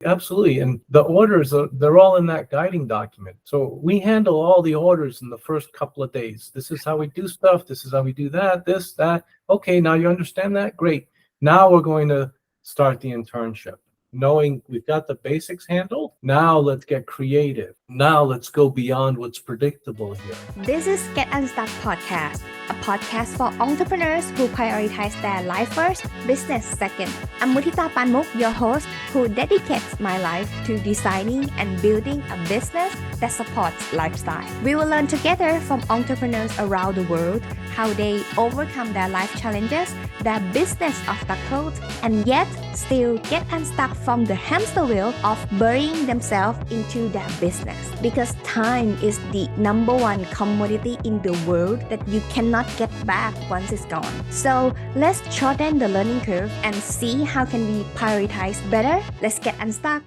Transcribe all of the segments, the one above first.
Absolutely. And the orders, they're all in that guiding document. So we handle all the orders in the first couple of days. This is how we do stuff. This is how we do that, this, that. Okay, now you understand that? Great. Now we're going to start the internship. Knowing we've got the basics handled, now let's get creative. Now let's go beyond what's predictable here. This is Get Unstuck Podcast, a podcast for entrepreneurs who prioritize their life first, business second. I'm Mutita Panmuk, your host, who dedicates my life to designing and building a business that supports lifestyle. We will learn together from entrepreneurs around the world how they overcome their life challenges, their business obstacles, and yet still get unstuck from the hamster wheel of burying themselves into their business. Because time is the number one commodity in the world that you cannot get back once it's gone. So let's shorten the learning curve and see how can we prioritize better. Let's get unstuck.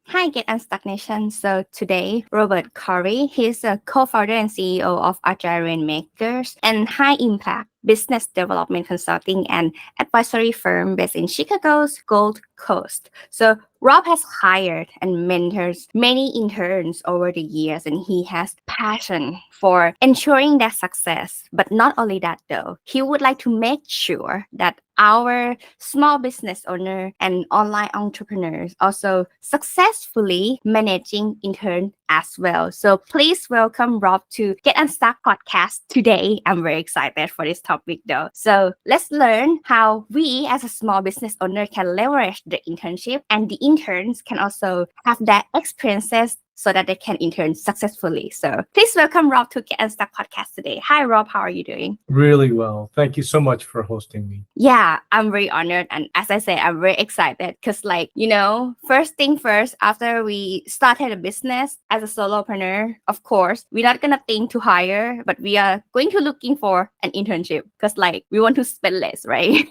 Hi, Get Unstuck Nation. So today, Robert Khoury, he's a co-founder and CEO of Agile Rainmakers and high-impact business development consulting and advisory firm based in Chicago's Gold Coast. So Rob has hired and mentors many interns over the years, and he has passion for ensuring their success. But not only that though, he would like to make sure that our small business owner and online entrepreneurs also successfully managing intern as well. So please welcome Rob to Get Unstuck Podcast today. I'm very excited for this topic though. So let's learn how we as a small business owner can leverage the internship, and the interns can also have their experiences so that they can intern successfully. So please welcome Rob to Get Unstuck Podcast today. Hi Rob, how are you doing? Really well. Thank you so much for hosting me. Yeah, I'm very honored. And as I say, I'm very excited because first thing first, after we started a business as a solopreneur, of course, we're not going to think to hire, but we are going to looking for an internship because we want to spend less, right?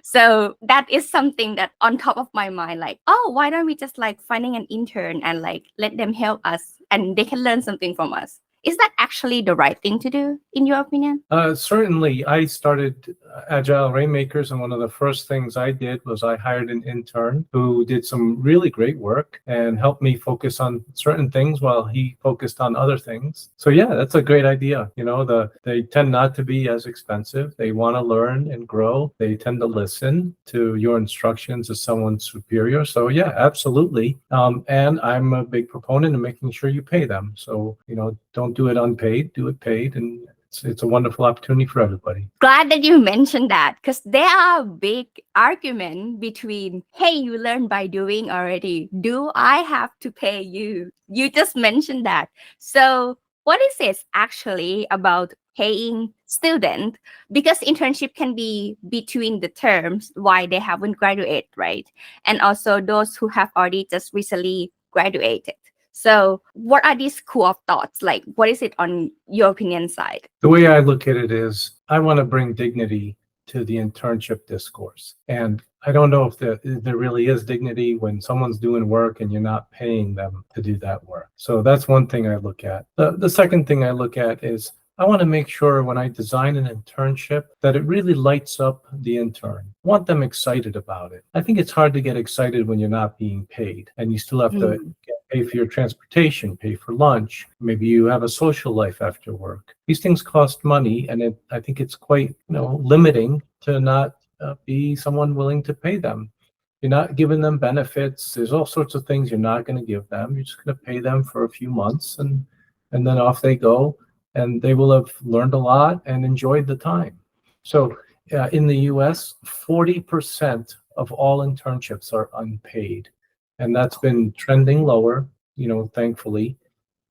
So that is something that on top of my mind, why don't we just finding an intern and let them help us and they can learn something from us. Is that actually the right thing to do, in your opinion? Certainly. I started Agile Rainmakers, and one of the first things I did was I hired an intern who did some really great work and helped me focus on certain things while he focused on other things. So yeah, that's a great idea. They tend not to be as expensive. They want to learn and grow. They tend to listen to your instructions as someone superior. So yeah, absolutely. And I'm a big proponent of making sure you pay them. So, don't do it unpaid, do it paid, and it's a wonderful opportunity for everybody. Glad that you mentioned that, because there are a big argument between, hey, you learn by doing already. Do I have to pay you? You just mentioned that. So what is it actually about paying student? Because internship can be between the terms why they haven't graduated, right? And also those who have already just recently graduated. So what are these school of thoughts? What is it on your opinion side? The way I look at it is I want to bring dignity to the internship discourse. And I don't know if there really is dignity when someone's doing work and you're not paying them to do that work. So that's one thing I look at. The second thing I look at is I want to make sure when I design an internship that it really lights up the intern. I want them excited about it. I think it's hard to get excited when you're not being paid and you still have to pay for your transportation, pay for lunch. Maybe you have a social life after work. These things cost money, and I think it's quite limiting to not be someone willing to pay them. You're not giving them benefits. There's all sorts of things you're not going to give them. You're just going to pay them for a few months, and then off they go. And they will have learned a lot and enjoyed the time. So in the US, 40% of all internships are unpaid. And that's been trending lower, thankfully.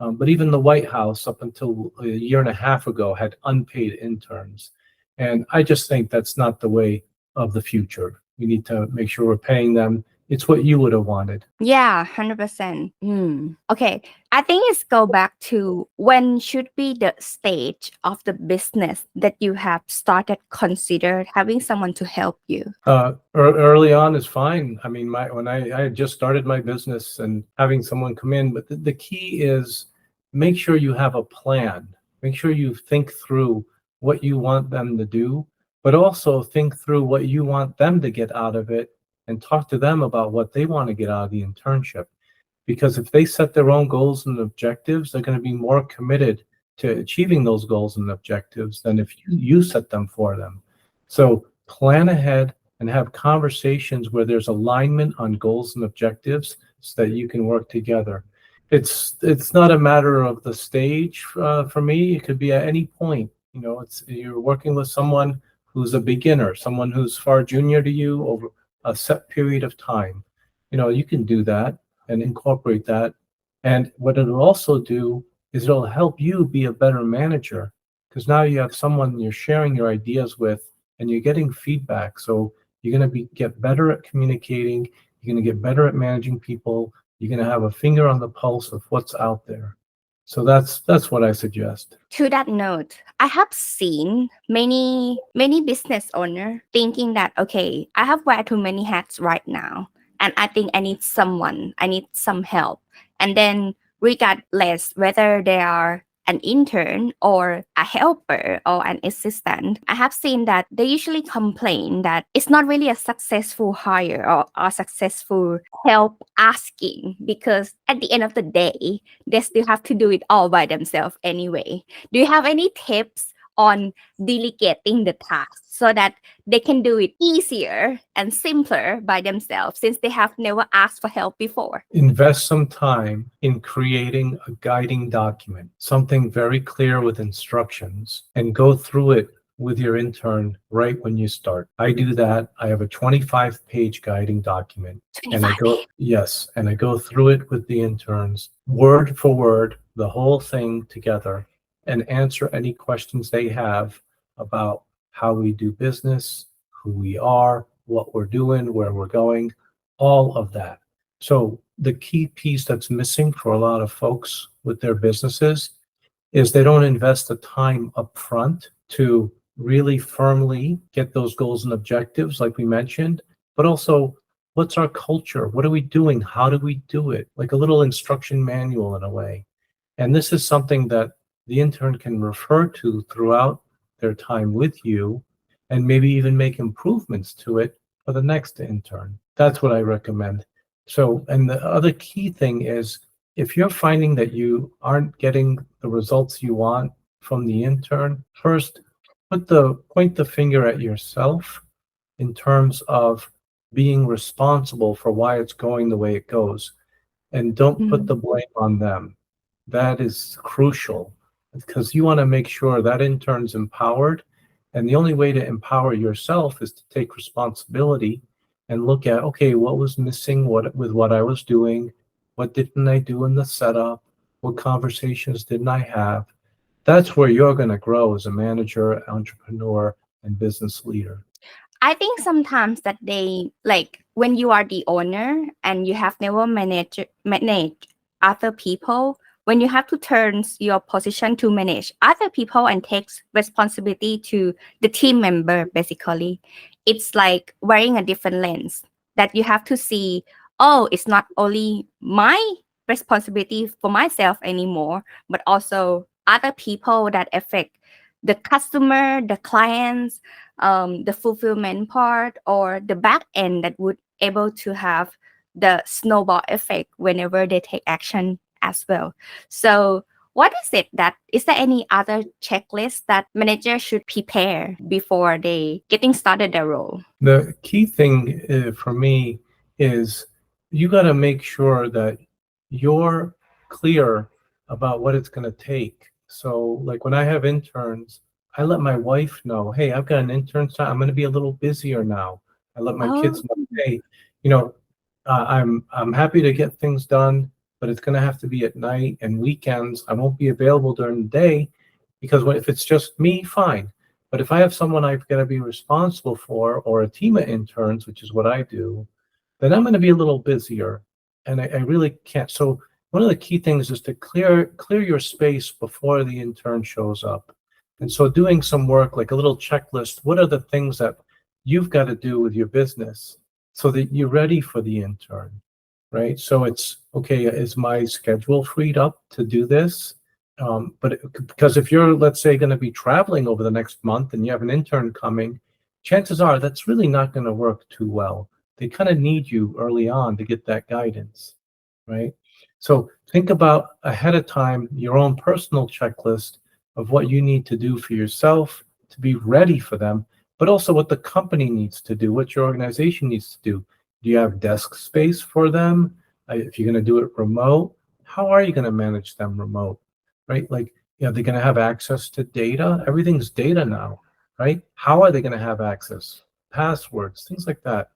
But even the White House, up until a year and a half ago, had unpaid interns. And I just think that's not the way of the future. We need to make sure we're paying them. It's what you would have wanted. Yeah, 100%. Okay, I think it's go back to when should be the stage of the business that you have started considered having someone to help you. Early on is fine. I mean, when I had just started my business and having someone come in, but the key is make sure you have a plan. Make sure you think through what you want them to do, but also think through what you want them to get out of it and talk to them about what they want to get out of the internship. Because if they set their own goals and objectives, they're going to be more committed to achieving those goals and objectives than if you set them for them. So plan ahead and have conversations where there's alignment on goals and objectives so that you can work together. It's not a matter of the stage for me. It could be at any point. You're working with someone who's a beginner, someone who's far junior to you over a set period of time. You can do that and incorporate that. And what it'll also do is it'll help you be a better manager, because now you have someone you're sharing your ideas with and you're getting feedback. So you're going to get better at communicating. You're going to get better at managing people. You're going to have a finger on the pulse of what's out there. So that's what I suggest. To that note, I have seen many business owners thinking that, okay, I have wear too many hats right now, and I think I need some help. And then regardless whether they are an intern or a helper or an assistant, I have seen that they usually complain that it's not really a successful hire or a successful help asking, because at the end of the day, they still have to do it all by themselves anyway. Do you have any tips on delegating the tasks so that they can do it easier and simpler by themselves, since they have never asked for help before? Invest some time in creating a guiding document, something very clear with instructions, and go through it with your intern right when you start. I do that. I have a 25-page guiding document. 25 and I go through it with the interns, word for word, the whole thing together, and answer any questions they have about how we do business, who we are, what we're doing, where we're going, all of that. So the key piece that's missing for a lot of folks with their businesses is they don't invest the time up front to really firmly get those goals and objectives, like we mentioned, but also what's our culture? What are we doing? How do we do it? Like a little instruction manual in a way. And this is something that the intern can refer to throughout their time with you, and maybe even make improvements to it for the next intern. That's what I recommend. So, and the other key thing is, if you're finding that you aren't getting the results you want from the intern, first, point the finger at yourself in terms of being responsible for why it's going the way it goes. And don't put the blame on them. That is crucial, because you want to make sure that intern's empowered. And the only way to empower yourself is to take responsibility and look at, okay, what was missing with what I was doing? What didn't I do in the setup? What conversations didn't I have? That's where you're going to grow as a manager, entrepreneur, and business leader. I think sometimes that they, like, when you are the owner and you have never managed other people, when you have to turn your position to manage other people and take responsibility to the team member, basically, it's like wearing a different lens that you have to see, oh, it's not only my responsibility for myself anymore, but also other people that affect the customer, the clients, the fulfillment part, or the back end that would able to have the snowball effect whenever they take action as well. So what is there any other checklist that managers should prepare before they getting started their role? The key thing for me is you got to make sure that you're clear about what it's going to take. So like when I have interns, I let my wife know, hey, I've got an intern, so I'm going to be a little busier now. I let my kids know, hey, I'm happy to get things done, but it's going to have to be at night and weekends. I won't be available during the day, because if it's just me, fine. But if I have someone I've got to be responsible for, or a team of interns, which is what I do, then I'm going to be a little busier, and I really can't. So one of the key things is to clear your space before the intern shows up. And so doing some work, like a little checklist, what are the things that you've got to do with your business so that you're ready for the intern, right? So it's, okay, is my schedule freed up to do this? Because if you're, let's say, going to be traveling over the next month and you have an intern coming, chances are that's really not going to work too well. they kind of need you early on to get that guidance, right? So think about ahead of time your own personal checklist of what you need to do for yourself to be ready for them, but also what the company needs to do, what your organization needs to do. Do you have desk space for them? If you're going to do it remote, how are you going to manage them remote, right? Like, they're going to have access to data. Everything's data now, right? How are they going to have access? Passwords, things like that.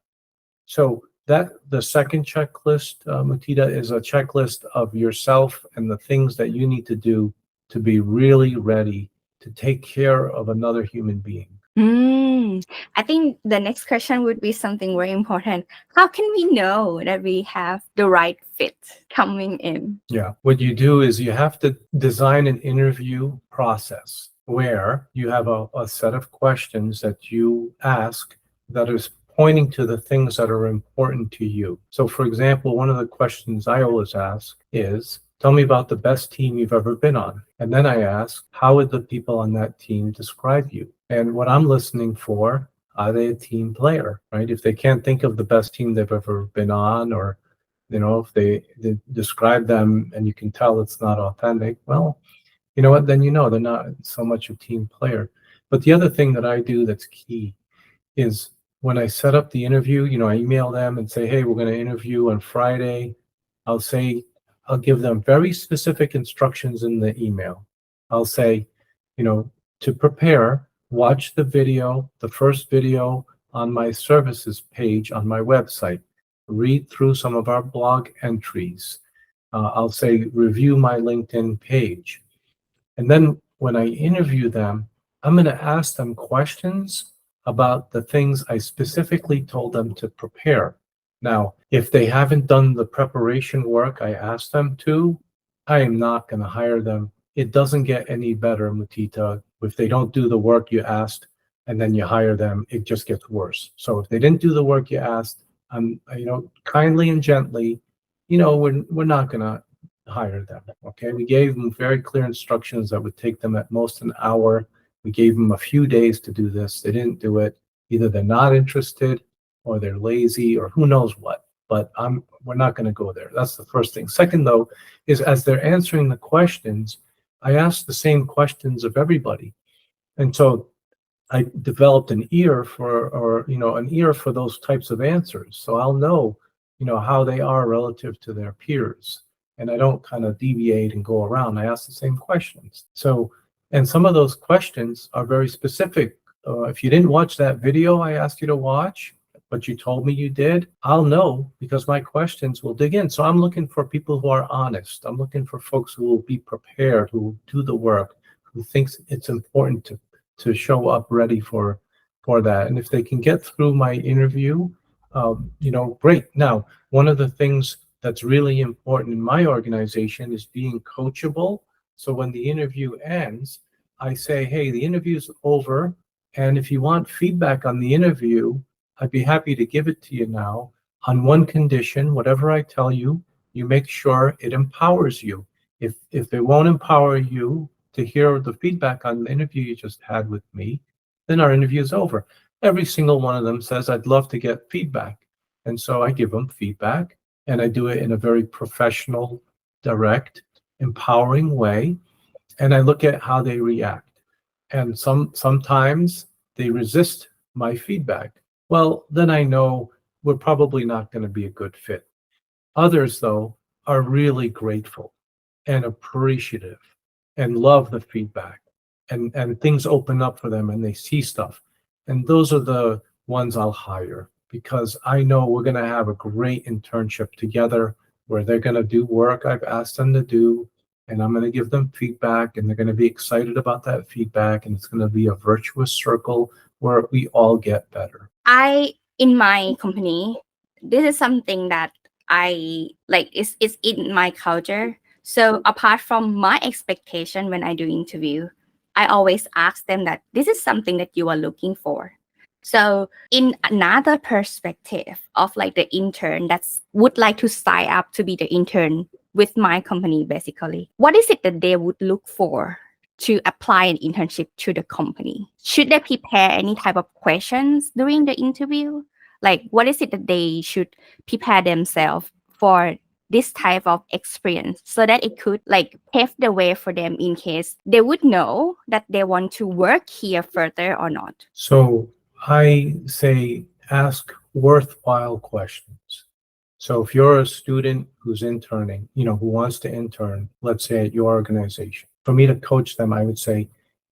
So that the second checklist, Mutita, is a checklist of yourself and the things that you need to do to be really ready to take care of another human being. I think the next question would be something very important. How can we know that we have the right fit coming in? Yeah. What you do is you have to design an interview process where you have a set of questions that you ask that is pointing to the things that are important to you. So, for example, one of the questions I always ask is, tell me about the best team you've ever been on. And then I ask, how would the people on that team describe you? And what I'm listening for, are they a team player, right? If they can't think of the best team they've ever been on, or if they describe them and you can tell it's not authentic, well, you know what, then they're not so much a team player. But the other thing that I do that's key is when I set up the interview, I email them and say, hey, we're going to interview on Friday. I'll give them very specific instructions in the email. I'll say, to prepare, watch the video, the first video on my services page on my website. Read through some of our blog entries. I'll say, review my LinkedIn page. And then when I interview them, I'm going to ask them questions about the things I specifically told them to prepare. Now, if they haven't done the preparation work I asked them to, I am not going to hire them. It doesn't get any better, Mutita. If they don't do the work you asked and then you hire them, it just gets worse. So if they didn't do the work you asked, kindly and gently, we're not going to hire them. Okay. We gave them very clear instructions that would take them at most an hour. We gave them a few days to do this. They didn't do it. Either they're not interested or they're lazy or who knows what, but we're not going to go there. That's the first thing. Second, though, is as they're answering the questions, I ask the same questions of everybody. And so I developed an ear for those types of answers. So I'll know, how they are relative to their peers. And I don't kind of deviate and go around. I ask the same questions. So, and some of those questions are very specific. If you didn't watch that video I asked you to watch, but you told me you did, I'll know because my questions will dig in. So I'm looking for people who are honest. I'm looking for folks who will be prepared, who will do the work, who thinks it's important to show up ready for that. And if they can get through my interview, great. Now, one of the things that's really important in my organization is being coachable. So when the interview ends, I say, hey, the interview's over. And if you want feedback on the interview, I'd be happy to give it to you now on one condition. Whatever I tell you, you make sure it empowers you. If it won't empower you to hear the feedback on the interview you just had with me, then our interview is over. Every single one of them says, I'd love to get feedback. And so I give them feedback, and I do it in a very professional, direct, empowering way. And I look at how they react. And sometimes they resist my feedback. Well, then I know we're probably not going to be a good fit. Others, though, are really grateful and appreciative and love the feedback. And things open up for them and they see stuff. And those are the ones I'll hire because I know we're going to have a great internship together where they're going to do work I've asked them to do. And I'm going to give them feedback and they're going to be excited about that feedback. And it's going to be a virtuous circle where we all get better. In my company, this is something that I like, it's in my culture. So apart from my expectation when I do interview, I always ask them that this is something that you are looking for. So in another perspective of like the intern that would like to sign up to be the intern with my company, basically, what is it that they would look for to apply an internship to the company? Should they prepare any type of questions during the interview? Like, what is it that they should prepare themselves for this type of experience so that it could like pave the way for them in case they would know that they want to work here further or not? So I say ask worthwhile questions. So if you're a student who's interning, who wants to intern, let's say at your organization, for me to coach them, I would say,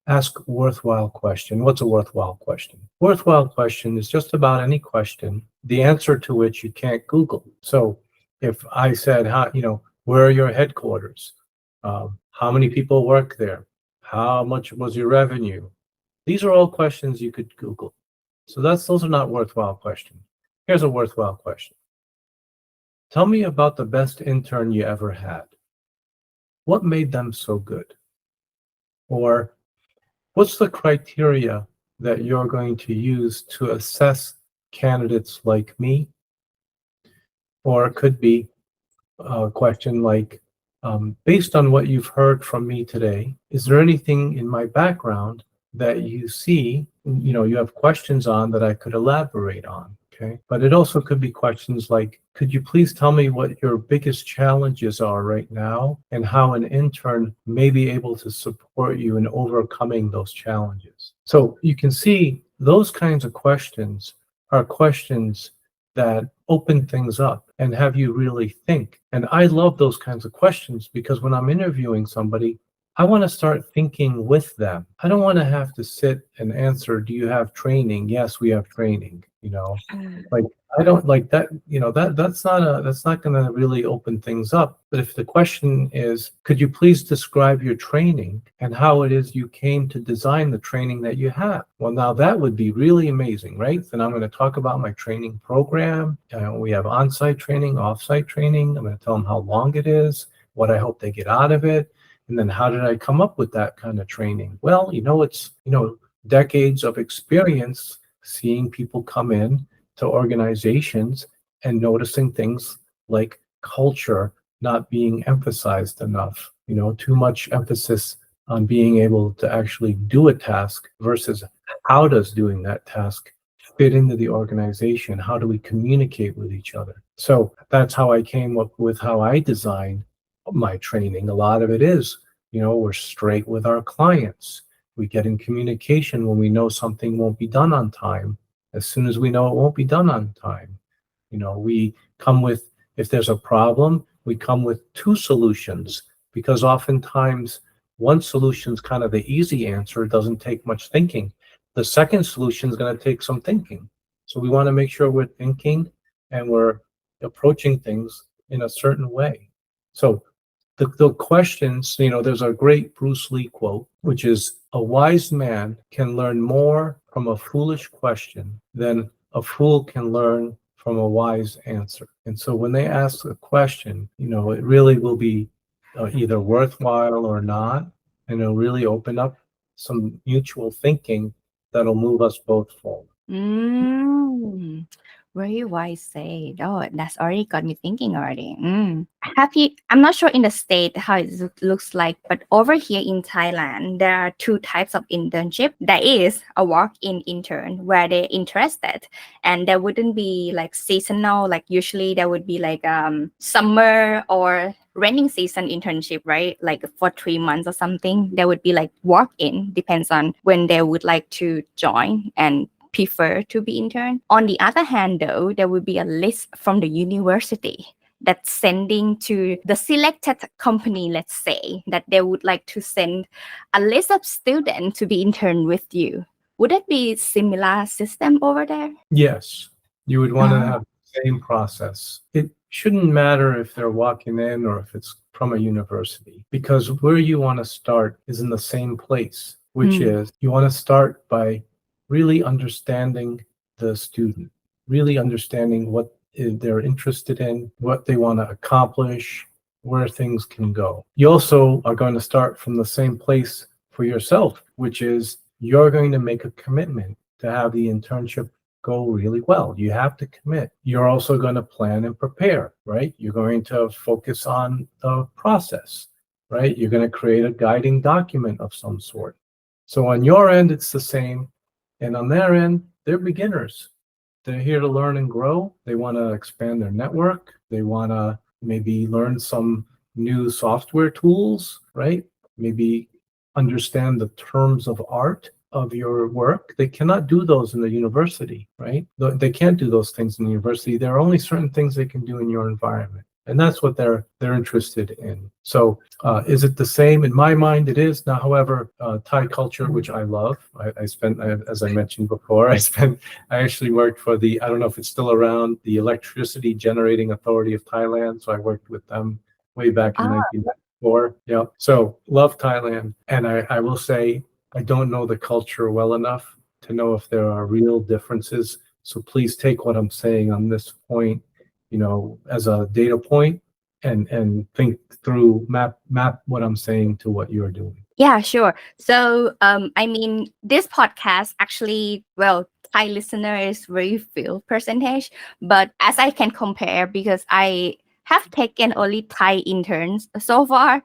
ask worthwhile question. What's a worthwhile question? Worthwhile question is just about any question, the answer to which you can't Google. So if I said, where are your headquarters? How many people work there? How much was your revenue? These are all questions you could Google. So those are not worthwhile questions. Here's a worthwhile question. Tell me about the best intern you ever had. What made them so good? Or what's the criteria that you're going to use to assess candidates like me? Or it could be a question like, based on what you've heard from me today, is there anything in my background that you see, you have questions on that I could elaborate on? Okay. But it also could be questions like, could you please tell me what your biggest challenges are right now and how an intern may be able to support you in overcoming those challenges? So you can see those kinds of questions are questions that open things up and have you really think. And I love those kinds of questions because when I'm interviewing somebody, I want to start thinking with them. I don't want to have to sit and answer, do you have training? Yes, we have training, like I don't like that, that's not going to really open things up. But if the question is, could you please describe your training and how it is you came to design the training that you have? Well, now that would be really amazing, right? Then I'm going to talk about my training program. We have on-site training, off-site training. I'm going to tell them how long it is, what I hope they get out of it. And then how did I come up with that kind of training? Well, it's, decades of experience seeing people come in to organizations and noticing things like culture not being emphasized enough, too much emphasis on being able to actually do a task versus how does doing that task fit into the organization? How do we communicate with each other? So that's how I came up with how I designed my training. A lot of it is, we're straight with our clients. We get in communication when we know something won't be done on time. As soon as we know it won't be done on time, we come with, if there's a problem, we come with two solutions because oftentimes one solution is kind of the easy answer. It doesn't take much thinking. The second solution is going to take some thinking. So we want to make sure we're thinking and we're approaching things in a certain way. So the questions, there's a great Bruce Lee quote, which is, a wise man can learn more from a foolish question than a fool can learn from a wise answer. And so when they ask a question, it really will be either worthwhile or not, and it'll really open up some mutual thinking that'll move us both forward. Very wise said. Oh, that's already got me thinking already. I'm not sure in the state how it looks like, but over here in Thailand, there are two types of internship. There is a walk-in intern where they're interested, and there wouldn't be like seasonal. Like usually there would be like summer or rainy season internship, right? Like for 3 months or something. There would be like walk-in, depends on when they would like to join and prefer to be intern. On the other hand, though, there will be a list from the university that's sending to the selected company, let's say, that they would like to send a list of students to be intern with you. Would it be similar system over there? Yes, you would want to have the same process. It shouldn't matter if they're walking in or if it's from a university, because where you want to start is in the same place, which is you want to start by really understanding the student, really understanding what they're interested in, what they want to accomplish, where things can go. You also are going to start from the same place for yourself, which is you're going to make a commitment to have the internship go really well. You have to commit. You're also going to plan and prepare, right? You're going to focus on the process, right? You're going to create a guiding document of some sort. So on your end, it's the same. And on their end, they're beginners. They're here to learn and grow. They want to expand their network. They want to maybe learn some new software tools, right? Maybe understand the terms of art of your work. They cannot do those in the university, right? They can't do those things in the university. There are only certain things they can do in your environment. And that's what they're interested in. So is it the same? In my mind, it is. Now, however, Thai culture, which I love, I spent, as I mentioned before, I actually worked for I don't know if it's still around, the Electricity Generating Authority of Thailand. So I worked with them way back in 1994. Yeah. So love Thailand. And I will say, I don't know the culture well enough to know if there are real differences. So please take what I'm saying on this point, as a data point and think through, map what I'm saying to what you're doing. Yeah, sure. So, this podcast actually, Thai listener is very few percentage, but as I can compare, because I have taken only Thai interns so far,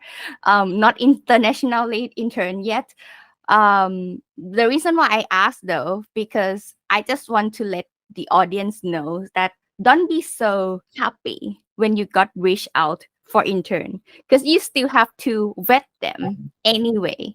not internationally intern yet. The reason why I asked though, because I just want to let the audience know that don't be so happy when you got reached out for intern, because you still have to vet them anyway.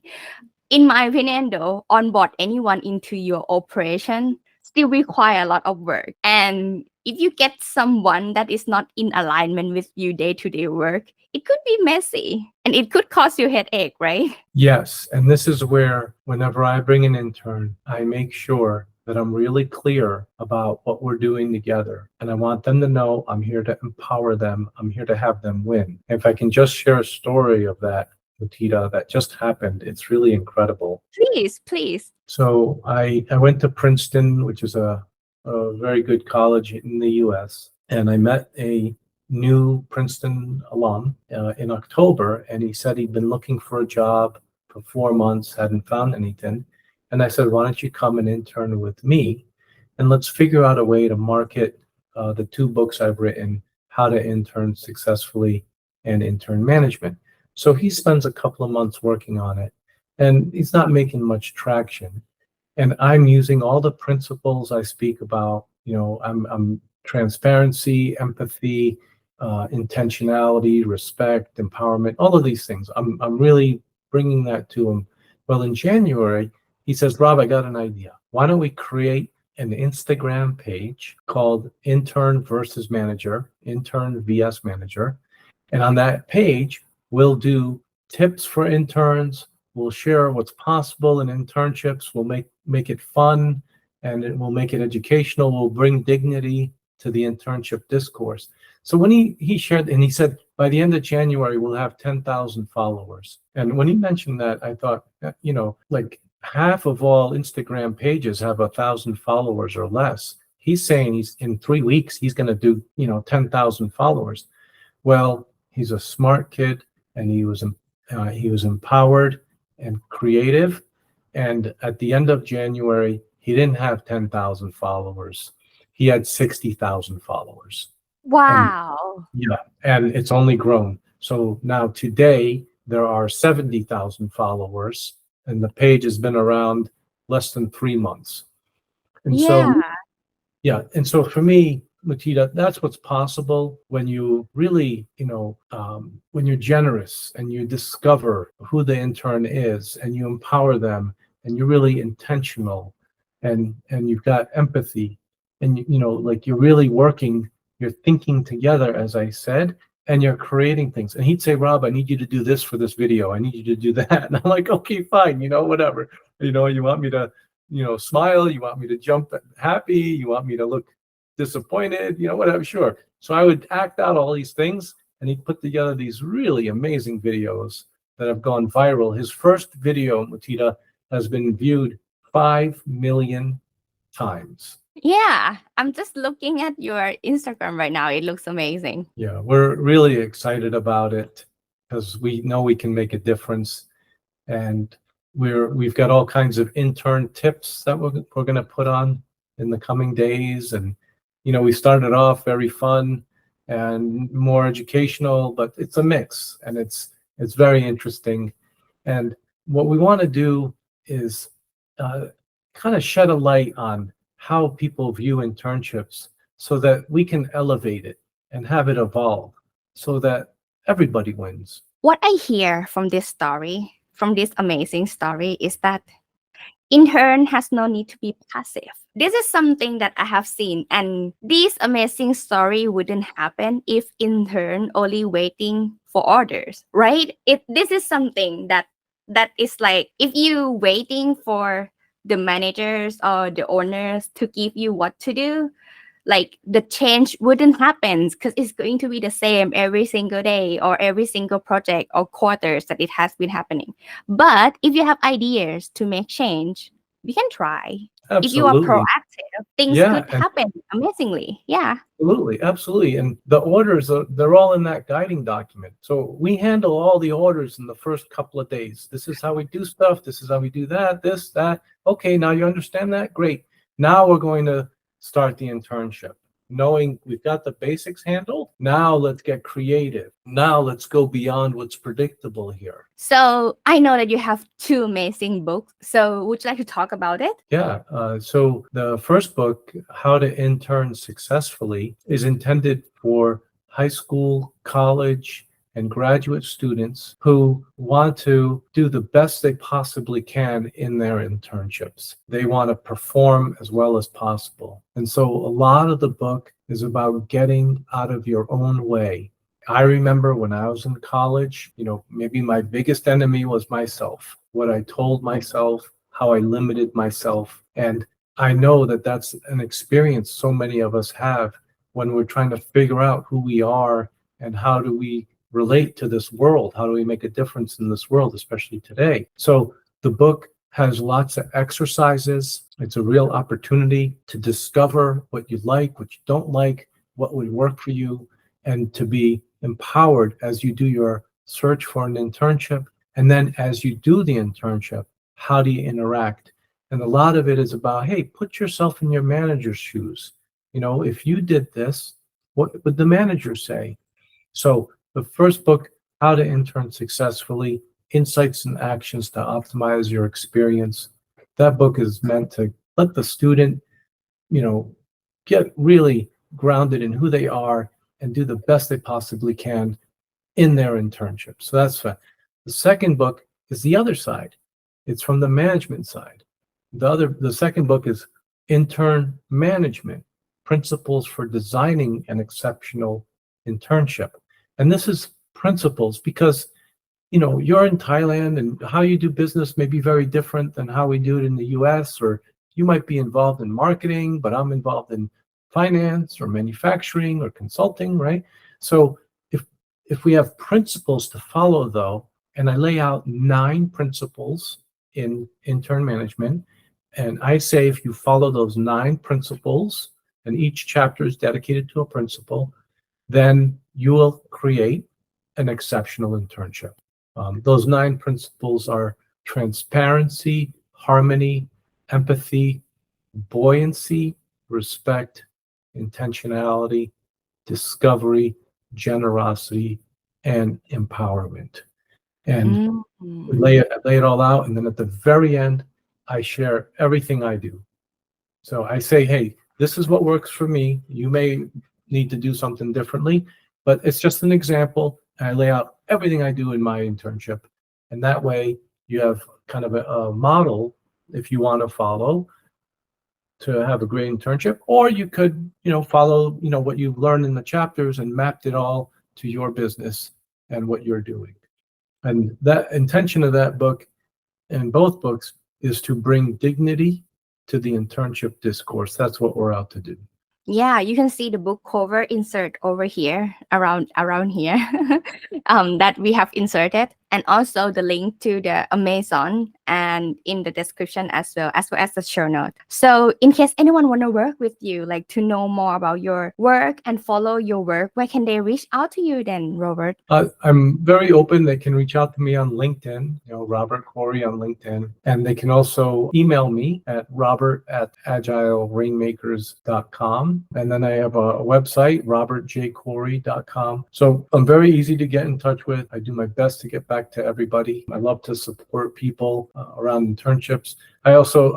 In my opinion though, onboard anyone into your operation still require a lot of work. And if you get someone that is not in alignment with you day-to-day work, it could be messy and it could cause you headache, right? Yes. And this is where whenever I bring an intern, I make sure that I'm really clear about what we're doing together. And I want them to know I'm here to empower them. I'm here to have them win. If I can just share a story of that, Mutita, that just happened, it's really incredible. Please. So I went to Princeton, which is a very good college in the US. And I met a new Princeton alum in October. And he said he'd been looking for a job for 4 months, hadn't found anything. And I said, why don't you come and intern with me? And let's figure out a way to market the 2 books I've written, How to Intern Successfully and Intern Management. So he spends a couple of months working on it, and he's not making much traction. And I'm using all the principles I speak about. I'm transparency, empathy, intentionality, respect, empowerment, all of these things. I'm really bringing that to him. Well, in January, he says, Rob, I got an idea. Why don't we create an Instagram page called Intern versus Manager, Intern vs Manager. And on that page, we'll do tips for interns. We'll share what's possible in internships. We'll make it fun, and we'll make it educational. We'll bring dignity to the internship discourse. So when he shared, and he said, by the end of January, we'll have 10,000 followers. And when he mentioned that, I thought, like half of all Instagram pages have 1,000 followers or less. He's saying he's in 3 weeks, he's going to do, 10,000 followers. Well, he's a smart kid, and he was empowered and creative. And at the end of January, he didn't have 10,000 followers. He had 60,000 followers. Wow. And it's only grown. So now today there are 70,000 followers, and the page has been around less than 3 months. And and so for me, Mutita, that's what's possible when you really, when you're generous and you discover who the intern is and you empower them and you're really intentional and you've got empathy and, like you're really working, you're thinking together, as I said, and you're creating things. And he'd say, Rob, I need you to do this for this video. I need you to do that. And I'm like, okay, fine, whatever. You want me to, smile. You want me to jump happy. You want me to look disappointed, whatever, sure. So I would act out all these things, and he put together these really amazing videos that have gone viral. His first video, Mutita, has been viewed 5 million times. Yeah, I'm just looking at your Instagram right now. It looks amazing. Yeah, we're really excited about it because we know we can make a difference. And we've got all kinds of intern tips that we're going to put on in the coming days. And we started off very fun and more educational, but it's a mix, and it's very interesting. And what we want to do is kind of shed a light on how people view internships so that we can elevate it and have it evolve so that everybody wins. What I hear from this story, from this amazing story, is that intern has no need to be passive. This is something that I have seen, and this amazing story wouldn't happen if intern only waiting for orders, right? This is something that is like if you waiting for the managers or the owners to give you what to do, like the change wouldn't happen because it's going to be the same every single day or every single project or quarters that it has been happening. But if you have ideas to make change, we can try. If you are Absolutely. proactive, things Yeah, could and happen amazingly. Yeah. absolutely. And the orders, they're all in that guiding document. So we handle all the orders in the first couple of days. This is how we do stuff. This is how we do that, this, that. Okay, now you understand that? Great. Now we're going to start the internship. Knowing we've got the basics handled, now let's get creative. Now let's go beyond what's predictable here. So I know that you have two amazing books. So would you like to talk about it? Yeah. So the first book, How to Intern Successfully, is intended for high school, college, and graduate students who want to do the best they possibly can in their internships. They want to perform as well as possible. And so a lot of the book is about getting out of your own way. I remember when I was in college, maybe my biggest enemy was myself, what I told myself, how I limited myself. And I know that that's an experience so many of us have when we're trying to figure out who we are and how do we relate to this world? How do we make a difference in this world, especially today? So the book has lots of exercises. It's a real opportunity to discover what you like, what you don't like, what would work for you, and to be empowered as you do your search for an internship. And then as you do the internship, how do you interact? And a lot of it is about, hey, put yourself in your manager's shoes. If you did this, what would the manager say? So the first book, How to Intern Successfully, Insights and Actions to Optimize Your Experience. That book is meant to let the student, get really grounded in who they are and do the best they possibly can in their internship. So that's fun. The second book is the other side. It's from the management side. The second book is Intern Management, Principles for Designing an Exceptional Internship. And this is principles because, you're in Thailand and how you do business may be very different than how we do it in the US, or you might be involved in marketing, but I'm involved in finance or manufacturing or consulting, right? So if we have principles to follow though, and I lay out 9 principles in intern management, and I say if you follow those 9 principles, and each chapter is dedicated to a principle, then you will create an exceptional internship. Those 9 principles are transparency, harmony, empathy, buoyancy, respect, intentionality, discovery, generosity, and empowerment. And lay it all out. And then at the very end, I share everything I do. So I say, hey, this is what works for me. You may need to do something differently, but it's just an example. And I lay out everything I do in my internship. And that way you have kind of a model if you want to follow to have a great internship, or you could, follow, what you've learned in the chapters and mapped it all to your business and what you're doing. And that intention of that book and both books is to bring dignity to the internship discourse. That's what we're out to do. Yeah, you can see the book cover insert over here, around here, that we have inserted, and also the link to the Amazon and in the description as well as the show note. So in case anyone want to work with you, like to know more about your work and follow your work, where can they reach out to you then, Robert? I'm very open. They can reach out to me on LinkedIn, Robert Khoury on LinkedIn. And they can also email me at robert@agilerainmakers.com. And then I have a website, robertjkhoury.com. So I'm very easy to get in touch with. I do my best to get back back to everybody. I love to support people around internships. I also,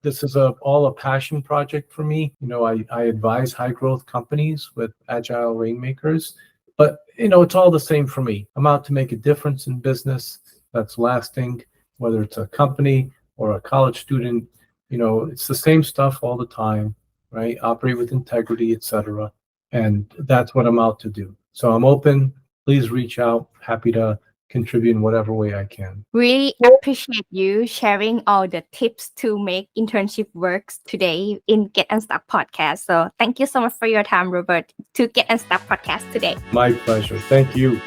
this is all a passion project for me. I advise high growth companies with Agile Rainmakers, but it's all the same for me. I'm out to make a difference in business that's lasting, whether it's a company or a college student. It's the same stuff all the time, right? Operate with integrity, etc. And that's what I'm out to do. So I'm open. Please reach out. Happy to contribute in whatever way I can. Really appreciate you sharing all the tips to make internship works today in Get Unstuck Podcast. So thank you so much for your time, Robert, to Get Unstuck Podcast today. My pleasure. Thank you.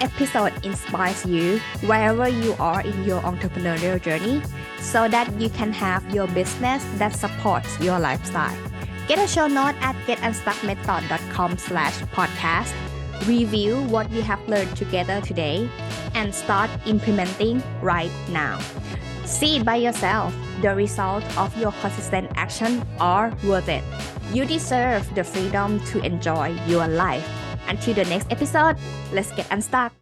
Episode inspires you wherever you are in your entrepreneurial journey so that you can have your business that supports your lifestyle. Get a show note at getunstuckmethod.com/podcast. Review what you have learned together today and start implementing right now. See it by yourself. The result of your consistent action are worth it. You deserve the freedom to enjoy your life. Until the next episode, let's get unstuck.